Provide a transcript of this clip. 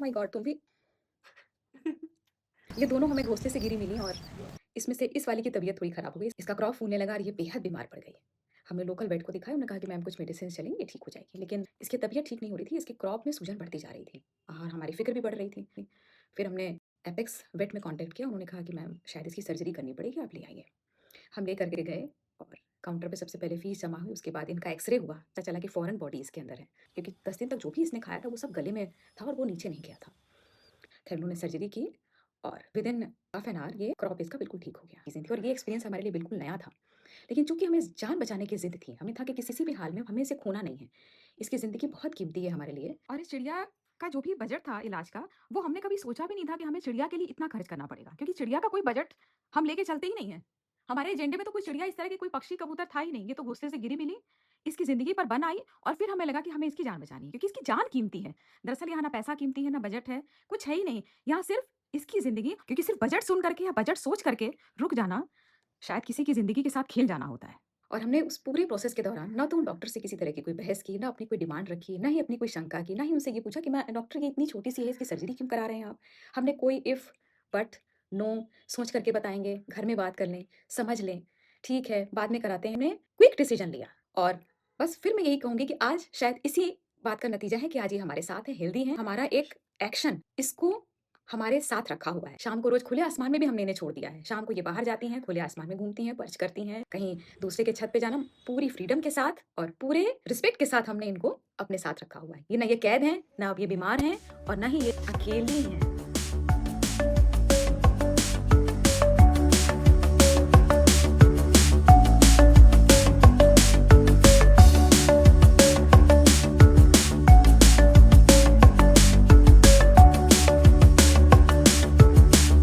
My God! तुम भी ये दोनों हमें घोंसले से गिरी मिली और इसमें से इस वाली की तबीयत थोड़ी खराब हो गई। इसका क्रॉप फूलने लगा और ये बेहद बीमार पड़ गई। हमने लोकल वेट को दिखाया, उन्होंने कहा कि मैम कुछ मेडिसिन चलेंगी, ये ठीक हो जाएगी। लेकिन इसकी तबीयत ठीक नहीं हो रही थी, इसके क्रॉप में सूजन बढ़ती जा रही थी और हमारी फ़िक्र भी बढ़ रही थी। फिर हमने एपेक्स वेट में कॉन्टैक्ट किया, उन्होंने कहा कि मैम शायद इसकी सर्जरी करनी पड़ेगी, आप ले आइए। हम लेकर के गए और काउंटर पे सबसे पहले फ़ीस जमा हुई, उसके बाद इनका एक्स-रे हुआ, पता चला कि फ़ॉरेन बॉडी इसके अंदर है। क्योंकि 10 दिन तक जो भी इसने खाया था, वो सब गले में था और वो नीचे नहीं गया था। फिर उन्होंने सर्जरी की और विदिन हाफ एन आवर ये क्रॉप इसका बिल्कुल ठीक हो गया। और ये एक्सपीरियंस हमारे लिए बिल्कुल नया था। लेकिन चूँकि हमें जान बचाने की ज़िद थी, हमें था कि किसी भी हाल में हमें इसे खोना नहीं है। इसकी ज़िंदगी बहुत कीमती है हमारे लिए और इस चिड़िया का जो भी बजट था इलाज का, वो हमने कभी सोचा भी नहीं था कि हमें चिड़िया के लिए इतना खर्च करना पड़ेगा। क्योंकि चिड़िया का कोई बजट हम लेके चलते ही नहीं है। हमारे एजेंडे में तो कोई चिड़िया इस तरह की कोई पक्षी कबूतर था ही नहीं। ये तो घोंसले से गिरी मिली, इसकी ज़िंदगी पर बन आई और फिर हमें लगा कि हमें इसकी जान बचानी है क्योंकि इसकी जान कीमती है। दरअसल यहाँ ना पैसा कीमती है, ना बजट है, कुछ है ही नहीं। यहाँ सिर्फ़ इसकी ज़िंदगी क्योंकि सिर्फ़ बजट सुन करके या बजट सोच करके रुक जाना, शायद किसी की ज़िंदगी के साथ खेल जाना होता है। और हमने उस पूरे प्रोसेस के दौरान ना तो उन डॉक्टर से किसी तरह की कोई बहस की, ना अपनी कोई डिमांड रखी, ना ही अपनी कोई शंका की, ना ही उनसे ये पूछा कि मैं डॉक्टर ये इतनी छोटी-सी है, इसकी सर्जरी क्यों करा रहे हैं आप? हमने कोई इफ, बट, नो सोच करके बताएँगे, घर में बात कर लें, समझ लें, ठीक है, बाद में कराते हैं, हमने क्विक डिसीजन लिया। और बस फिर मैं यही कहूँगी कि आज शायद इसी बात का नतीजा है कि आज ये हमारे साथ है, हेल्दी है। हमारा एक एक्शन इसको हमारे साथ रखा हुआ है। शाम को रोज़ खुले आसमान में भी हमने इन्हें छोड़ दिया है। शाम को ये बाहर जाती हैं, खुले आसमान में घूमती हैं, पर्च करती हैं, कहीं दूसरे के छत पे जाना पूरी फ्रीडम के साथ और पूरे रिस्पेक्ट के साथ हमने इनको अपने साथ रखा हुआ है। ये ना ये कैद हैं, ना अब ये बीमार हैं और ना ही ये अकेली हैं।